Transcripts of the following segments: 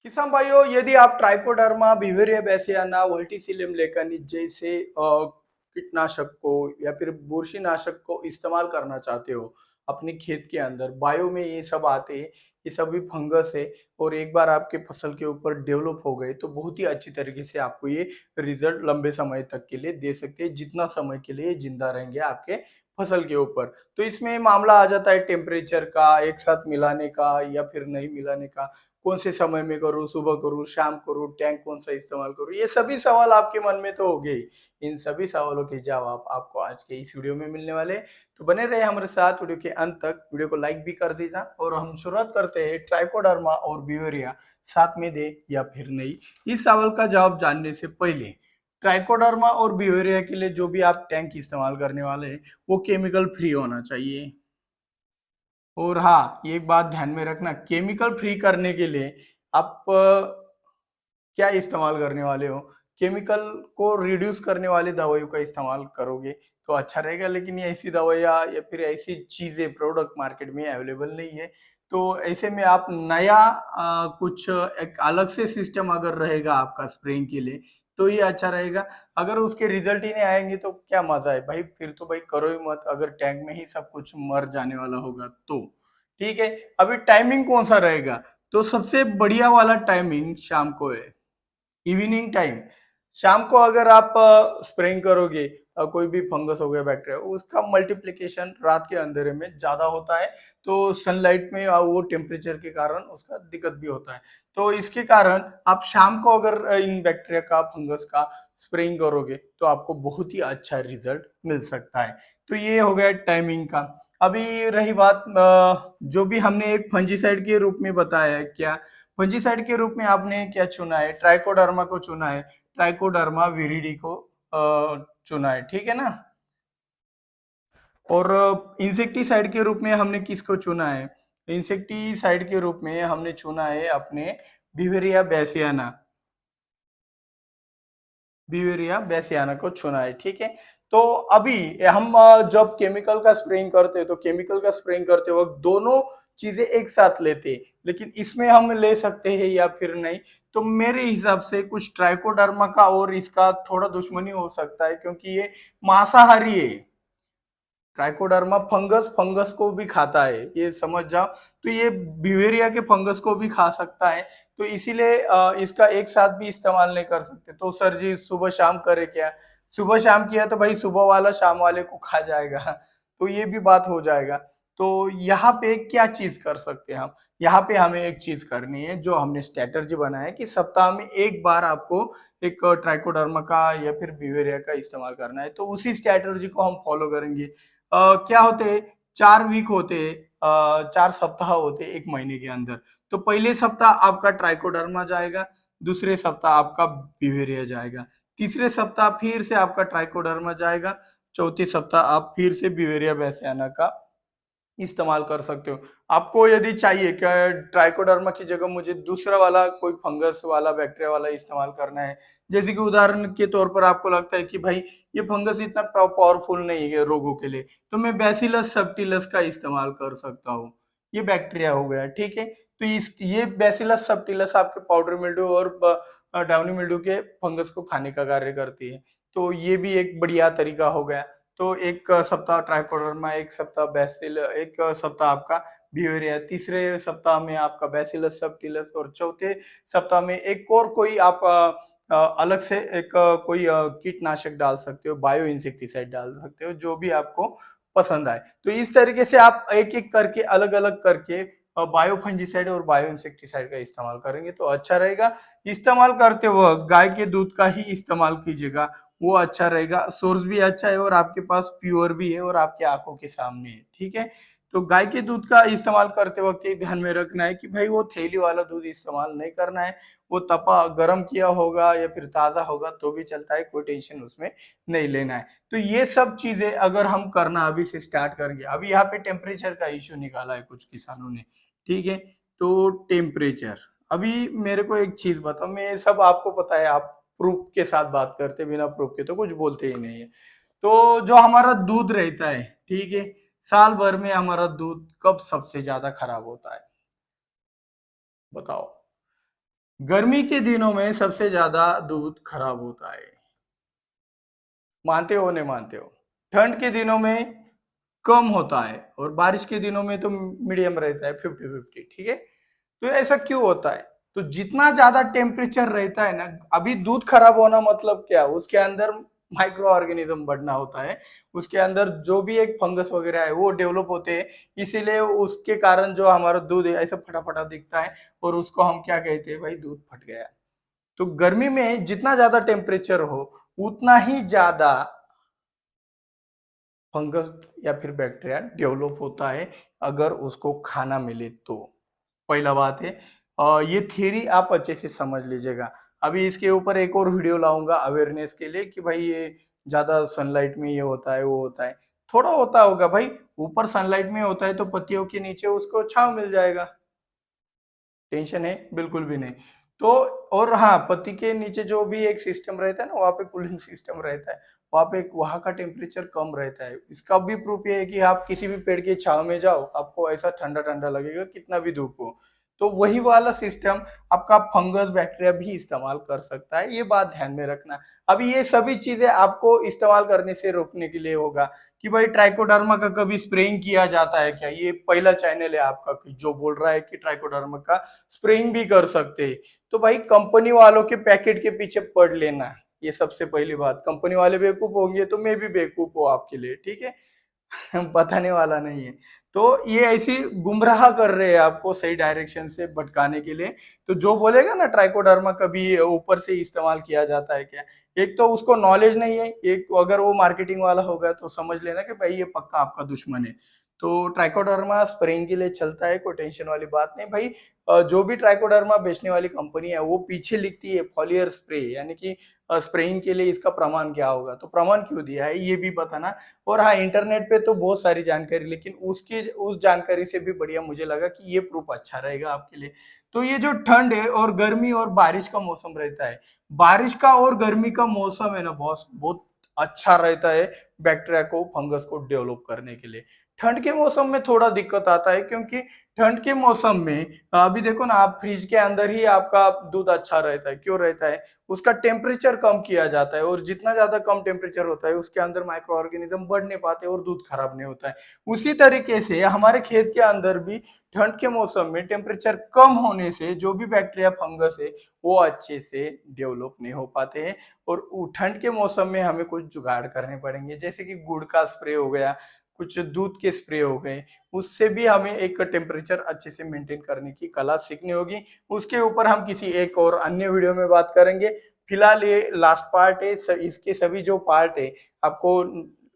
किसान भाइयों, यदि आप ट्राइकोडर्मा, बिवेरिया बैसियाना, वर्टिसिलियम लेकानी जैसे कीटनाशक को या फिर बुरशीनाशक को इस्तेमाल करना चाहते हो अपने खेत के अंदर, बायो में ये सब आते हैं, ये सभी फंगस है और एक बार आपके फसल के ऊपर डेवलप हो गए तो बहुत ही अच्छी तरीके से आपको ये रिजल्ट लंबे समय तक के लिए दे सकते हैं, जितना समय के लिए जिंदा रहेंगे आपके फसल के ऊपर। तो इसमें मामला आ जाता है टेम्परेचर का, एक साथ मिलाने का या फिर नहीं मिलाने का, कौन से समय में करूँ, सुबह करूँ, शाम करूँ, टैंक कौन सा इस्तेमाल करूँ, ये सभी सवाल आपके मन में तो होंगे ही। इन सभी सवालों के जवाब आपको आज के इस वीडियो में मिलने वाले हैं। तो बने रहे हमारे साथ वीडियो के अंत तक। वीडियो को लाइक भी कर दीजिए और हम शुरुआत करते हैं ट्राइकोडर्मा और ब्यूवेरिया साथ में दे या फिर नहीं। इस सवाल का जवाब जानने से पहले ट्राइकोडर्मा और ब्यूवेरिया के लिए जो भी आप टैंक इस्तेमाल करने वाले हैं वो केमिकल फ्री होना चाहिए। और हाँ, ये एक बात ध्यान में रखना, केमिकल फ्री करने के लिए आप क्या इस्तेमाल करने वाले हो, केमिकल को रिड्यूस करने वाली दवाइयों का इस्तेमाल करोगे तो अच्छा रहेगा, लेकिन ये ऐसी दवाइयाँ या फिर ऐसी चीजें प्रोडक्ट मार्केट में अवेलेबल नहीं है। तो ऐसे में आप नया कुछ एक अलग से सिस्टम अगर रहेगा आपका स्प्रेइंग के लिए तो ये अच्छा रहेगा। अगर उसके रिजल्ट ही नहीं आएंगे तो क्या मजा है भाई, फिर तो भाई करो ही मत, अगर टैंक में ही सब कुछ मर जाने वाला होगा तो। ठीक है, अभी टाइमिंग कौन सा रहेगा, तो सबसे बढ़िया वाला टाइमिंग शाम को है, इवनिंग टाइम। शाम को अगर आप स्प्रेइंग करोगे, कोई भी फंगस हो गया, बैक्टीरिया, उसका मल्टीप्लिकेशन रात के अंधेरे में ज्यादा होता है। तो सनलाइट में वो टेम्परेचर के कारण उसका दिक्कत भी होता है। तो इसके कारण आप शाम को अगर इन बैक्टीरिया का, फंगस का स्प्रेइंग करोगे तो आपको बहुत ही अच्छा रिजल्ट मिल सकता है। तो ये हो गया टाइमिंग का। अभी रही बात जो भी हमने एक फंजीसाइड के रूप में बताया है, क्या फंजीसाइड के रूप में आपने क्या चुना है, ट्राइकोडर्मा को चुना है, ट्राइकोडर्मा विरिडी को चुना है, ठीक है ना। और इंसेक्टिसाइड के रूप में हमने किसको चुना है, इंसेक्टिसाइड के रूप में हमने चुना है अपने बिवेरिया बैसियाना, बिवेरिया बैसियाना को चुना है, ठीक है। तो अभी हम जब केमिकल का स्प्रेइंग करते हैं तो केमिकल का स्प्रेइंग करते वक्त दोनों चीजें एक साथ लेते हैं, लेकिन इसमें हम ले सकते हैं या फिर नहीं। तो मेरे हिसाब से कुछ ट्राइकोडर्मा का और इसका थोड़ा दुश्मनी हो सकता है, क्योंकि ये मांसाहारी है। ट्राइकोडर्मा फंगस फंगस को भी खाता है, ये समझ जाओ। तो ये बिवेरिया के फंगस को भी खा सकता है। तो इसीलिए इसका एक साथ भी इस्तेमाल नहीं कर सकते। तो सर जी सुबह शाम करे क्या, सुबह शाम किया तो भाई सुबह वाला शाम वाले को खा जाएगा तो ये भी बात हो जाएगा। तो यहाँ पे क्या चीज कर सकते हैं हम, यहाँ पे हमें एक चीज करनी है जो हमने स्ट्रेटजी बनाया है कि सप्ताह में एक बार आपको एक ट्राइकोडर्मा का या फिर बिवेरिया का इस्तेमाल करना है। तो उसी स्ट्रेटजी को हम फॉलो करेंगे। क्या होते हैं, 4 वीक होते हैं, 4 सप्ताह होते हैं एक महीने के अंदर। तो पहले सप्ताह आपका ट्राइकोडर्मा जाएगा, दूसरे सप्ताह आपका बिवेरिया जाएगा, तीसरे सप्ताह फिर से आपका ट्राइकोडर्मा जाएगा, चौथे सप्ताह आप फिर से बिवेरिया बैसियाना का इस्तेमाल कर सकते हो। आपको यदि चाहिए कि ट्राइकोडर्मा की जगह मुझे दूसरा वाला कोई फंगस वाला, बैक्टीरिया वाला इस्तेमाल करना है, जैसे कि उदाहरण के तौर पर आपको लगता है कि भाई ये फंगस इतना पावरफुल नहीं है रोगों के लिए, तो मैं बैसिलस सबटिलस का इस्तेमाल कर सकता हूँ। ये बैक्टीरिया हो गया, ठीक है। तो इस ये बैसिलस सबटिलस आपके पाउडर मिल्ड्यू और डाउनी मिल्ड्यू के फंगस को खाने का कार्य करती है। तो ये भी एक बढ़िया तरीका हो गया। तो एक सप्ताह ट्राइकोडर्मा, एक सप्ताह बैसिल, एक सप्ताह आपका बिवेरिया, तीसरे सप्ताह में आपका बैसिलस सबटिलस और चौथे सप्ताह में एक और कोई आप अलग से एक कोई कीटनाशक डाल सकते हो, बायो इंसेक्टिसाइड डाल सकते हो, जो भी आपको पसंद आए। तो इस तरीके से आप एक एक करके, अलग अलग करके बायो फंजीसाइड और बायो इंसेक्टिसाइड का इस्तेमाल करेंगे तो अच्छा रहेगा। इस्तेमाल करते वक्त गाय के दूध का ही इस्तेमाल कीजिएगा, वो अच्छा रहेगा, सोर्स भी अच्छा है और आपके पास प्योर भी है और आपकी आंखों के सामने है, ठीक है। तो गाय के दूध का इस्तेमाल करते वक्त ये ध्यान में रखना है कि भाई वो थैली वाला दूध इस्तेमाल नहीं करना है, वो तपा गर्म किया होगा या फिर ताजा होगा तो भी चलता है, कोई टेंशन उसमें नहीं लेना है। तो ये सब चीजें अगर हम करना अभी से स्टार्ट करेंगे, अभी यहाँ पे टेम्परेचर का इश्यू निकाला है कुछ किसानों ने, ठीक है। तो टेम्परेचर, अभी मेरे को एक चीज बताओ, मैं सब आपको पता है, आप प्रूफ के साथ बात करते, बिना प्रूफ के तो कुछ बोलते ही नहीं है। तो जो हमारा दूध रहता है, ठीक है, साल भर में हमारा दूध कब सबसे ज्यादा खराब होता है, बताओ। गर्मी के दिनों में सबसे ज्यादा दूध खराब होता है, मानते हो नहीं मानते हो? ठंड के दिनों में कम होता है और बारिश के दिनों में तो मीडियम रहता है, 50-50, ठीक है? तो ऐसा क्यों होता है? तो जितना ज्यादा टेम्परेचर रहता है ना, अभी दूध खराब होना मतलब क्या, उसके अंदर माइक्रो ऑर्गेनिज्म बढ़ना होता है, उसके अंदर जो भी एक फंगस वगैरह है वो डेवलप होते हैं, इसीलिए उसके कारण जो हमारा दूध है ऐसा फटा फटा दिखता है, और उसको हम क्या कहते हैं भाई, दूध फट गया। तो गर्मी में जितना ज्यादा टेम्परेचर हो उतना ही ज्यादा फंगस या फिर बैक्टीरिया डेवलप होता है, अगर उसको खाना मिले तो। पहला बात है, ये थियरी आप अच्छे से समझ लीजिएगा। अभी इसके ऊपर एक और वीडियो लाऊंगा अवेयरनेस के लिए कि भाई ये ज्यादा सनलाइट में ये होता है वो होता है, थोड़ा होता होगा भाई, ऊपर सनलाइट में होता है तो पत्तियों के नीचे उसको छांव मिल जाएगा, टेंशन है बिल्कुल भी नहीं। तो और हाँ, पत्ती के नीचे जो भी एक सिस्टम रहता है ना, वहाँ पे कूलिंग सिस्टम रहता है, वहाँ पे वहाँ का टेम्परेचर कम रहता है। इसका भी प्रूफ ये है कि आप किसी भी पेड़ की छाव में जाओ, आपको ऐसा ठंडा ठंडा लगेगा कितना भी धूप हो। तो वही वाला सिस्टम आपका फंगस बैक्टीरिया भी इस्तेमाल कर सकता है, ये बात ध्यान में रखना। अभी ये सभी चीजें आपको इस्तेमाल करने से रोकने के लिए होगा कि भाई ट्राइकोडर्मा का कभी स्प्रेइंग किया जाता है क्या, ये पहला चैनल है आपका कि जो बोल रहा है कि ट्राइकोडर्मा का स्प्रेइंग भी कर सकते हैं। तो भाई कंपनी वालों के पैकेट के पीछे पड़ लेना, ये सबसे पहली बात। कंपनी वाले बेवकूफ होंगे तो मैं भी बेवकूफ हूँ आपके लिए, ठीक है? बताने वाला नहीं है। तो ये ऐसी गुमराह कर रहे हैं आपको सही डायरेक्शन से भटकाने के लिए। तो जो बोलेगा ना ट्राइकोडर्मा कभी ऊपर से इस्तेमाल किया जाता है क्या, एक तो उसको नॉलेज नहीं है, एक तो अगर वो मार्केटिंग वाला होगा तो समझ लेना कि भाई ये पक्का आपका दुश्मन है। तो ट्राइकोडर्मा स्प्रेइंग के लिए चलता है, कोई टेंशन वाली बात नहीं भाई। जो भी ट्राइकोडर्मा बेचने वाली कंपनी है वो पीछे लिखती है फॉलियर स्प्रे, यानी कि स्प्रेइंग के लिए इसका प्रमाण क्या होगा, तो प्रमाण क्यों दिया है ये भी बताना। और हाँ, इंटरनेट पे तो बहुत सारी जानकारी, लेकिन उसकी उस जानकारी से भी बढ़िया मुझे लगा कि ये प्रूफ अच्छा रहेगा आपके लिए। तो ये जो ठंड है और गर्मी और बारिश का मौसम रहता है, बारिश का और गर्मी का मौसम है ना बॉस, बहुत अच्छा रहता है बैक्टीरिया को फंगस को डेवलप करने के लिए। ठंड के मौसम में थोड़ा दिक्कत आता है, क्योंकि ठंड के मौसम में अभी देखो ना, आप फ्रिज के अंदर ही आपका दूध अच्छा रहता है, क्यों रहता है, उसका टेम्परेचर कम किया जाता है, और जितना ज्यादा कम टेम्परेचर होता है उसके अंदर माइक्रो ऑर्गेनिज्म बढ़ नहीं पाते और दूध खराब नहीं होता है। उसी तरीके से हमारे खेत के अंदर भी ठंड के मौसम में टेम्परेचर कम होने से जो भी बैक्टीरिया फंगस है वो अच्छे से डेवलप नहीं हो पाते हैं। और ठंड के मौसम में हमें कुछ जुगाड़ करने पड़ेंगे, जैसे कि गुड़ का स्प्रे हो गया, कुछ दूध के स्प्रे हो गए, उससे भी हमें एक टेम्परेचर अच्छे से मेंटेन करने की कला सीखनी होगी। उसके ऊपर हम किसी एक और अन्य वीडियो में बात करेंगे। फिलहाल ये लास्ट पार्ट है, इसके सभी जो पार्ट है आपको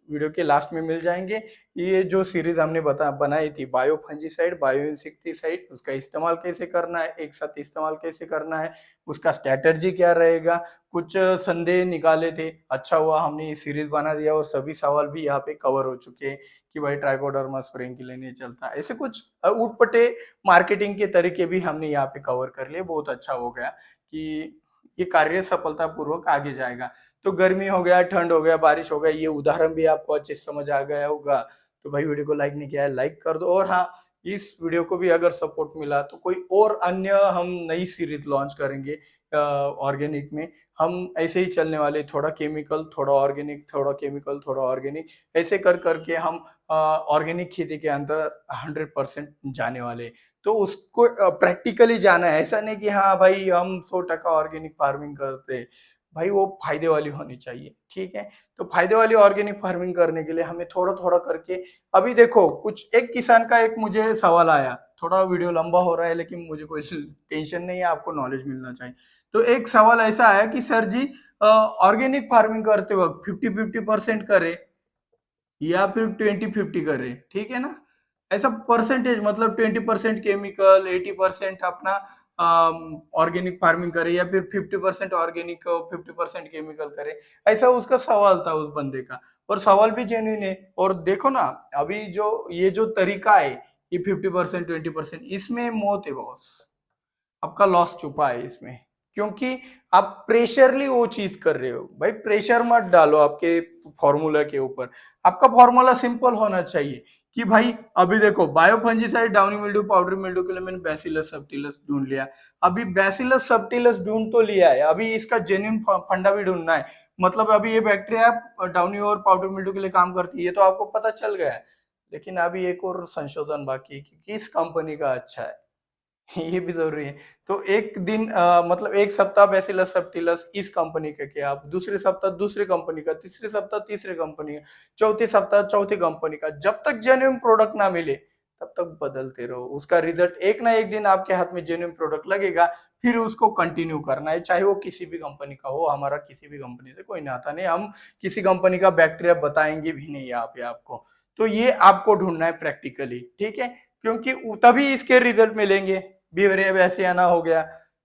वीडियो के लास्ट में मिल जाएंगे। ये जो सीरीज हमने बनाई थी, बायो फंजीसाइड, बायो इंसेक्टिसाइड, उसका इस्तेमाल कैसे करना है, एक साथ इस्तेमाल कैसे करना है, उसका स्ट्रैटेजी क्या रहेगा, कुछ संदेह निकाले थे, अच्छा हुआ हमने ये सीरीज बना दिया और सभी सवाल भी यहाँ पे कवर हो चुके हैं कि भाई ट्राइकोडर्मा स्प्रेइंग के लिए नहीं चलता, ऐसे कुछ उटपटे मार्केटिंग के तरीके भी हमने यहाँ पे कवर कर लिए। बहुत अच्छा हो गया कि ये कार्य सफलतापूर्वक आगे जाएगा। तो गर्मी हो गया, ठंड हो गया, बारिश हो गया, ये उदाहरण भी आपको अच्छे से समझ आ गया होगा। तो भाई वीडियो को लाइक नहीं किया है, लाइक कर दो। और हाँ, इस वीडियो को भी अगर सपोर्ट मिला तो कोई और अन्य हम नई सीरीज लॉन्च करेंगे ऑर्गेनिक में। हम ऐसे ही चलने वाले, थोड़ा केमिकल थोड़ा ऑर्गेनिक, थोड़ा केमिकल थोड़ा ऑर्गेनिक, ऐसे कर करके हम ऑर्गेनिक खेती के अंदर 100% जाने वाले। तो उसको प्रैक्टिकली जाना है, ऐसा नहीं कि हाँ भाई हम 100% ऑर्गेनिक फार्मिंग करते हैं। भाई वो फायदे वाली होनी चाहिए, ठीक है? तो फायदे वाली ऑर्गेनिक फार्मिंग करने के लिए हमें थोड़ा थोड़ा करके, अभी देखो कुछ एक किसान का एक मुझे सवाल आया, थोड़ा वीडियो लंबा हो रहा है लेकिन मुझे कोई टेंशन नहीं है, आपको नॉलेज मिलना चाहिए। तो एक सवाल ऐसा आया कि सर जी, ऑर्गेनिक फार्मिंग करते वक्त 50-50% करे या फिर 20-50 करे, ठीक है ना? ऐसा परसेंटेज मतलब 20% केमिकल, 80% अपना ऑर्गेनिक फार्मिंग करे, या फिर 50% ऑर्गेनिक 50% केमिकल करे, ऐसा उसका सवाल था उस बंदे का। और सवाल भी जेन्युइन है। और देखो ना, अभी जो ये जो तरीका है, ये 50% 20%, इसमें मौत है बॉस, आपका लॉस छुपा है इसमें, क्योंकि आप प्रेशरली वो चीज कर रहे हो। भाई प्रेशर मत डालो आपके फॉर्मूला के ऊपर, आपका फॉर्मूला सिंपल होना चाहिए कि भाई अभी देखो bio fungicide downy mildew powdery mildew के लिए मैंने बैसिलस सबटिलस ढूंढ लिया। अभी बैसिलस सबटिलस ढूंढ तो लिया है, अभी इसका जेन्युइन फंडा भी ढूंढना है। मतलब अभी ये बैक्टीरिया डाउनी और पाउडरी मिल्ड्यू के लिए काम करती है, ये तो आपको पता चल गया है। लेकिन अभी एक और संशोधन बाकी है कि किस कंपनी का अच्छा है। ये भी जरूरी है। तो एक दिन मतलब एक सप्ताह बैसिलस सबटिलस इस कंपनी का किया, आप दूसरे सप्ताह दूसरे कंपनी का, तीसरे सप्ताह तीसरे कंपनी का, चौथे सप्ताह चौथे कंपनी का, जब तक जेन्युइन प्रोडक्ट ना मिले तब तक बदलते रहो। उसका रिजल्ट एक ना एक दिन आपके हाथ में जेन्युइन प्रोडक्ट लगेगा, फिर उसको कंटिन्यू करना है, चाहे वो किसी भी कंपनी का हो। हमारा किसी भी कंपनी से कोई नाता नहीं, हम किसी कंपनी का बैक्टीरिया बताएंगे भी नहीं यहाँ पे आपको। तो ये आपको ढूंढना है प्रैक्टिकली, ठीक है, क्योंकि तभी इसके रिजल्ट मिलेंगे। बिवरिया बैसियाना हो गया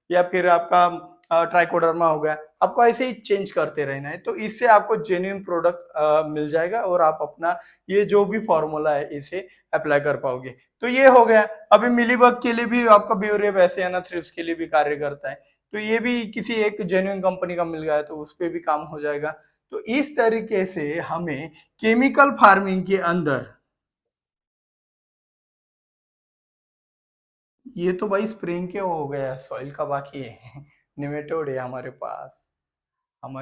या फिर आपका ट्राइकोडर्मा हो गया, आपको ऐसे ही चेंज करते रहना है। तो इससे आपको जेन्युइन प्रोडक्ट मिल जाएगा और आप अपना ये जो भी फॉर्मूला है इसे अप्लाई कर पाओगे। तो ये हो गया। अभी मिलीबग के लिए भी आपका बिवरिया बैसियाना थ्रिप्स के लिए भी कार्य करता है, तो ये भी किसी एक जेन्युइन कंपनी का मिल गया है तो उस पर भी काम हो जाएगा। तो इस तरीके से हमें केमिकल फार्मिंग के अंदर, ये तो भाई स्प्रेइंग के हो गया, सॉइल का बाकी है। निमेटोड है हमारे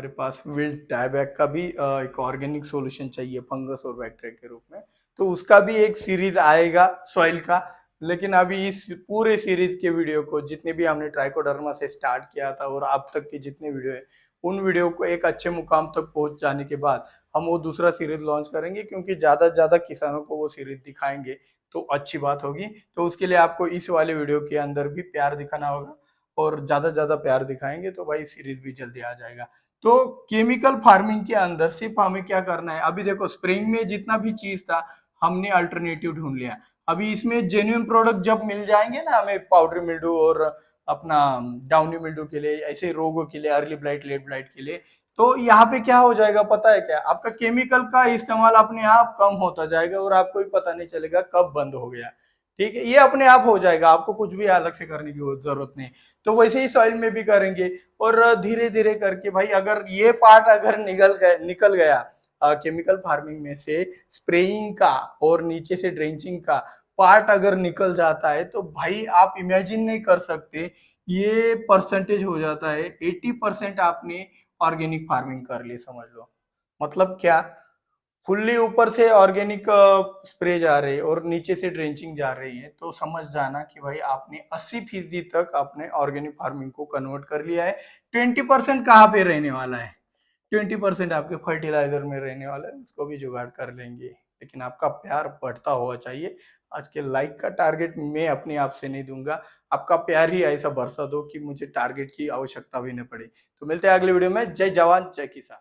पास विल्ट डायबैक का भी एक ऑर्गेनिक सॉल्यूशन चाहिए फंगस और बैक्टीरिया के रूप में, तो उसका भी एक सीरीज आएगा सॉइल का। लेकिन अभी इस पूरे सीरीज के वीडियो को, जितने भी हमने ट्राइकोडर्मा से स्टार्ट किया था और अब तक के जितने वीडियो है, उन वीडियो को एक अच्छे मुकाम तक पहुंच जाने के बाद हम वो दूसरा सीरीज लॉन्च करेंगे, क्योंकि ज्यादा से ज्यादा किसानों को वो सीरीज दिखाएंगे तो अच्छी बात होगी। तो उसके लिए आपको इस वाले वीडियो के अंदर भी प्यार दिखाना होगा, और ज्यादा से ज्यादा प्यार दिखाएंगे तो भाई सीरीज भी जल्दी आ जाएगा। तो केमिकल फार्मिंग के अंदर सिर्फ हमें क्या करना है, अभी देखो स्प्रेइंग में जितना भी चीज था हमने अल्टरनेटिव ढूंढ लिया। अभी इसमें जेन्युइन प्रोडक्ट जब मिल जाएंगे ना हमें पाउडर मिल्ड्यू और अपना डाउनी मिल्ड्यू के लिए, ऐसे रोगों के लिए, अर्ली ब्लाइट लेट ब्लाइट के लिए, तो यहाँ पे क्या हो जाएगा पता है क्या, आपका केमिकल का इस्तेमाल अपने आप कम होता जाएगा और आपको भी पता नहीं चलेगा कब बंद हो गया। ठीक है, ये अपने आप हो जाएगा, आपको कुछ भी अलग से करने की जरूरत नहीं। तो वैसे ही सॉइल में भी करेंगे, और धीरे धीरे करके भाई अगर ये पार्ट अगर निकल गया केमिकल फार्मिंग में से, स्प्रेइंग का और नीचे से ड्रेंचिंग का पार्ट अगर निकल जाता है, तो भाई आप इमेजिन नहीं कर सकते ये परसेंटेज हो जाता है 80% आपने ऑर्गेनिक फार्मिंग कर ली समझ लो। मतलब क्या, फुल्ली ऊपर से ऑर्गेनिक स्प्रे जा रही है और नीचे से ड्रेंचिंग जा रही है, तो समझ जाना कि भाई आपने 80% तक अपने ऑर्गेनिक फार्मिंग को कन्वर्ट कर लिया है। 20% कहाँ पे रहने वाला है, 20% आपके फर्टिलाइजर में रहने वाला है, उसको भी जुगाड़ कर लेंगे। लेकिन आपका प्यार बढ़ता हुआ चाहिए। आज के लाइक का टारगेट मैं अपने आप से नहीं दूंगा, आपका प्यार ही ऐसा बरसा दो कि मुझे टारगेट की आवश्यकता भी न पड़े। तो मिलते हैं अगले वीडियो में। जय जवान जय किसान।